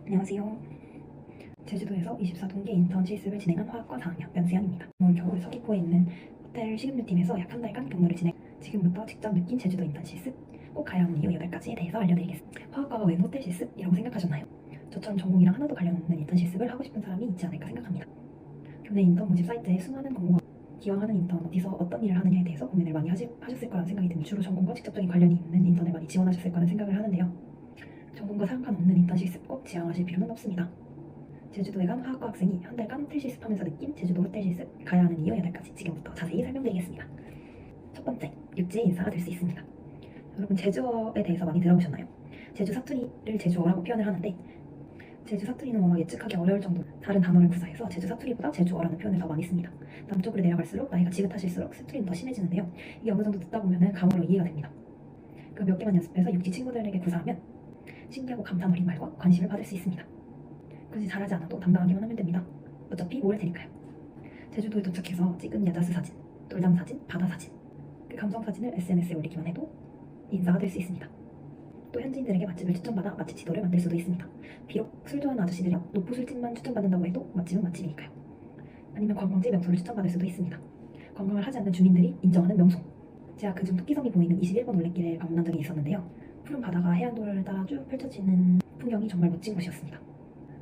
안녕하세요. 제주도에서 24동계 인턴 실습을 진행한 화학과 4학년 변수연입니다. 올 겨울 서귀포에 있는 호텔 식음료팀에서 약 한 달간 근무를 진행. 지금부터 직접 느낀 제주도 인턴 실습, 꼭 가야 하는 이유 8가지에 대해서 알려드리겠습니다. 화학과가 웬 호텔 실습이라고 생각하셨나요? 저처럼 전공이랑 하나도 관련 없는 인턴 실습을 하고 싶은 사람이 있지 않을까 생각합니다. 교내 인턴 모집 사이트에 수많은 공고가 기왕하는 인턴 어디서 어떤 일을 하느냐에 대해서 고민을 많이 하셨을 거라는 생각이 듭니다. 주로 전공과 직접적인 관련이 있는 인턴을 많이 지원하셨을 거라는 생각을 하는데요. 전공과 상관없는 인턴 실습 꼭 지향하실 필요는 없습니다. 제주도에 간 화학과 학생이 한 달간 호텔 실습하면서 느낀 제주도 호텔 실습 가야 하는 이유 8가지 지금부터 자세히 설명드리겠습니다. 첫 번째, 육지의 인싸가 될 수 있습니다. 여러분 제주어에 대해서 많이 들어보셨나요? 제주 사투리를 제주어라고 표현을 하는데 제주 사투리는 워낙 예측하기 어려울 정도로 다른 단어를 구사해서 제주 사투리보다 제주어라는 표현을 더 많이 씁니다. 남쪽으로 내려갈수록 나이가 지긋하실수록 사투리는 더 심해지는데요. 이게 어느 정도 듣다 보면 감으로 이해가 됩니다. 그 몇 개만 연습해서 육지 친구들에게 구사하면 신기하고 감탄 어린 말과 관심을 받을 수 있습니다. 굳이 잘하지 않아도 당당하기만 하면 됩니다. 어차피 모를 테니까요. 제주도에 도착해서 찍은 야자수 사진, 돌담 사진, 바다 사진, 그 감성 사진을 SNS에 올리기만 해도 인싸가 될 수 있습니다. 또 현지인들에게 맛집을 추천받아 맛집 지도를 만들 수도 있습니다. 비록 술 좋아하는 아저씨들이랑 노포 술집만 추천받는다고 해도 맛집은 맛집이니까요. 아니면 관광지 명소를 추천받을 수도 있습니다. 관광을 하지 않는 주민들이 인정하는 명소. 제가 그중 토끼섬이 보이는 21번 올레길에 방문한 적이 있었는데요. 푸른 바다가 해안도로를 따라 쭉 펼쳐지는 풍경이 정말 멋진 곳이었습니다.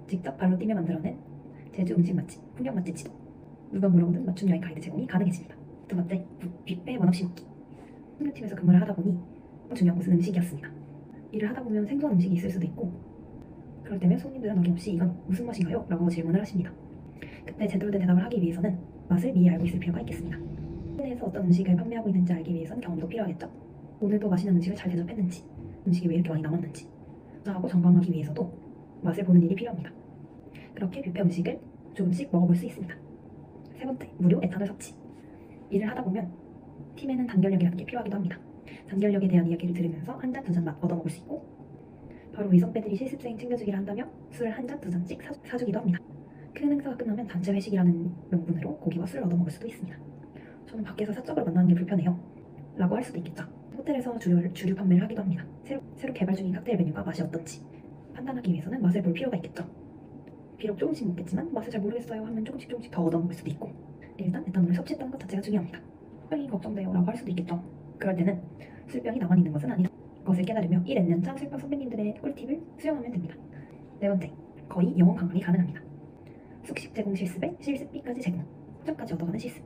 직접 발로 뛰며 만들어낸 제주 음식 맛집, 풍경 맛집 지도. 누가 물어보든 맞춤 여행 가이드 제공이 가능해집니다. 두 번째, 뷔페 원 없이 먹기. 식료팀에서 근무를 하다 보니 중요한 것은 음식이었습니다. 일을 하다 보면 생소한 음식이 있을 수도 있고 그럴 때면 손님들은 어김없이 이건 무슨 맛인가요? 라고 질문을 하십니다. 그때 제대로 된 대답을 하기 위해서는 맛을 미리 알고 있을 필요가 있겠습니다. 시내에서 어떤 음식을 판매하고 있는지 알기 위해선 경험도 필요하겠죠. 오늘도 맛있는 음식을 잘 대접했는지, 음식이 왜 이렇게 많이 남았는지 조사하고 점검하기 위해서도 맛을 보는 일이 필요합니다. 그렇게 뷔페 음식을 조금씩 먹어볼 수 있습니다. 세 번째, 무료 에탄올 섭취. 일을 하다 보면 팀에는 단결력이라는 게 필요하기도 합니다. 단결력에 대한 이야기를 들으면서 한 잔, 두 잔 맛 얻어먹을 수 있고 바로 위선배들이 실습생 챙겨주기를 한다며 술을 한 잔, 두 잔씩 사주기도 합니다. 큰 행사가 끝나면 단체 회식이라는 명분으로 고기와 술을 얻어먹을 수도 있습니다. 저는 밖에서 사적으로 만나는 게 불편해요 라고 할 수도 있겠죠. 호텔에서 주류 판매를 하기도 합니다. 새로 개발 중인 칵테일 메뉴가 맛이 어떤지 판단하기 위해서는 맛을 볼 필요가 있겠죠. 비록 조금씩 먹겠지만 맛을 잘 모르겠어요 하면 조금씩 더 얻어먹을 수도 있고 일단 에탄올을 섭취했다는 것 자체가 중요합니다. 술병이 걱정돼요 라고 할 수도 있겠죠. 그럴 때는 술병이 나만 있는 것은 아니다. 그것을 깨달으며 1N년차 술병 선배님들의 꿀팁을 수용하면 됩니다. 네 번째, 거의 영원 관광이 가능합니다. 숙식 제공 실습에 실습비까지 제공, 호점까지 얻어가는 실습.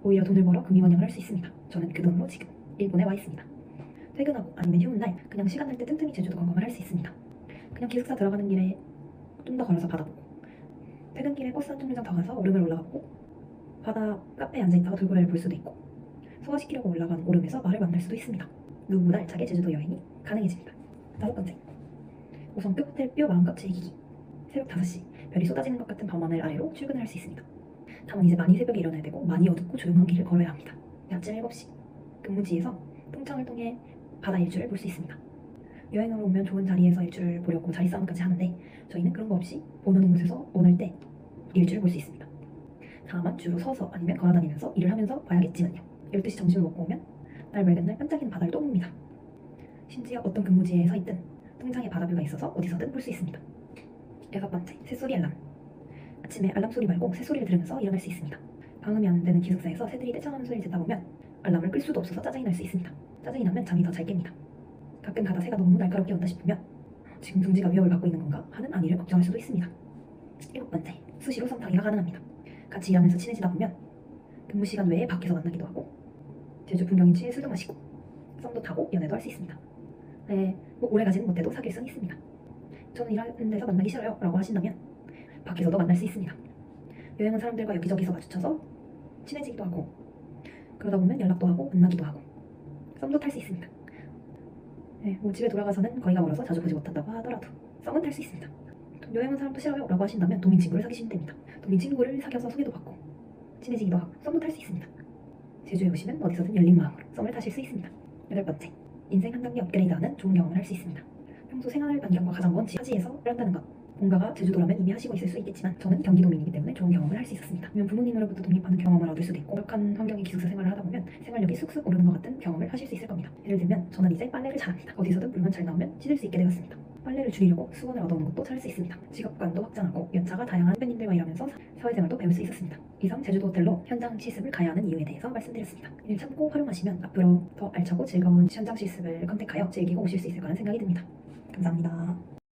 오히려 돈을 벌어 금이원형을 할 수 있습니다. 저는 그 돈으로 지금 일본에 와 있습니다. 퇴근하고 아니면 휴무 날 그냥 시간 날 때 틈틈이 제주도 관광을 할 수 있습니다. 그냥 기숙사 들어가는 길에 좀 더 걸어서 바다 보고 퇴근길에 버스 한 정류장 더 가서 오름을 올라가고 바다 카페에 앉아있다가 돌고래를 볼 수도 있고 소화시키려고 올라간 오름에서 말을 만날 수도 있습니다. 누구보다 알차게 제주도 여행이 가능해집니다. 다섯 번째, 5성급 호텔 뷰 마음껏 즐기기. 새벽 5시 별이 쏟아지는 것 같은 밤하늘 아래로 출근을 할 수 있습니다. 다만 이제 많이 새벽에 일어나야 되고 많이 어둡고 조용한 길을 걸어야 합니다. 아침 7시 근무지에서 통창을 통해 바다 일출을 볼 수 있습니다. 여행으로 오면 좋은 자리에서 일출을 보려고 자리 싸움까지 하는데 저희는 그런 거 없이 원하는 곳에서 원할 때 일출을 볼 수 있습니다. 다만 주로 서서 아니면 걸어다니면서 일을 하면서 봐야겠지만요. 12시 점심을 먹고 오면 날 맑은 날 반짝이는 바다를 또 봅니다. 심지어 어떤 근무지에 서 있든 통장에 바다뷰가 있어서 어디서든 볼 수 있습니다. 여섯 번째, 새소리 알람. 아침에 알람 소리 말고 새소리를 들으면서 일어날 수 있습니다. 방음이 안 되는 기숙사에서 새들이 떼창하는 소리를 듣다 보면 알람을 끌 수도 없어서 짜증이 날 수 있습니다. 짜증이 나면 잠이 더 잘 깹니다. 가끔 가다 새가 너무 날카롭게 온다 싶으면 지금 둥지가 위협을 받고 있는 건가 하는 안위를 걱정할 수도 있습니다. 일곱 번째, 수시로 썸타기가 가능합니다. 같이 일하면서 친해지다 보면 근무 시간 외에 밖에서 만나기도 하고 제주 풍경에 취해 술도 마시고 썸도 타고 연애도 할 수 있습니다. 네, 뭐 오래가지는 못해도 사귈 수는 있습니다. 저는 일하는 데서 만나기 싫어요 라고 하신다면 밖에서도 만날 수 있습니다. 여행은 사람들과 여기저기서 마주쳐서 친해지기도 하고 그러다 보면 연락도 하고 만나기도 하고 썸도 탈 수 있습니다. 네, 뭐 집에 돌아가서는 거리가 멀어서 자주 보지 못한다고 하더라도 썸은 탈 수 있습니다. 여행은 사람도 싫어요 라고 하신다면 도민 친구를 사귀시면 됩니다. 도민 친구를 사귀어서 소개도 받고 친해지기도 하고 썸도 탈 수 있습니다. 제주에 오시면 어디서든 열린 마음으로 썸을 타실 수 있습니다. 여덟 번째, 인생 한 단계 업그레이드하는 좋은 경험을 할 수 있습니다. 평소 생활 반경과 가장 먼 타지에서 한다는 것. 본가가 제주도라면 이미 하시고 있을 수 있겠지만 저는 경기도민이기 때문에 좋은 경험을 할 수 있었습니다. 그러면 부모님으로부터 독립하는 경험을 얻을 수도 있고 완벽한 환경의 기숙사 생활을 하다 보면 생활력이 쑥쑥 오르는 것 같은 경험을 하실 수 있을 겁니다. 예를 들면 저는 이제 빨래를 잘합니다. 어디서든 물만 잘 나오면 씻을 수 있게 되었습니다. 빨래를 줄이려고 수건을 얻어오는 것도 찾을 수 있습니다. 직업관도 확장하고 연차가 다양한 선배님들과 일하면서 사회생활도 배울 수 있었습니다. 이상 제주도 호텔로 현장 실습을 가야 하는 이유에 대해서 말씀드렸습니다. 이를 참고 활용하시면 앞으로 더 알차고 즐거운 현장 실습을 컨택하여 즐기고 오실 수 있을 거라는 생각이 듭니다. 감사합니다.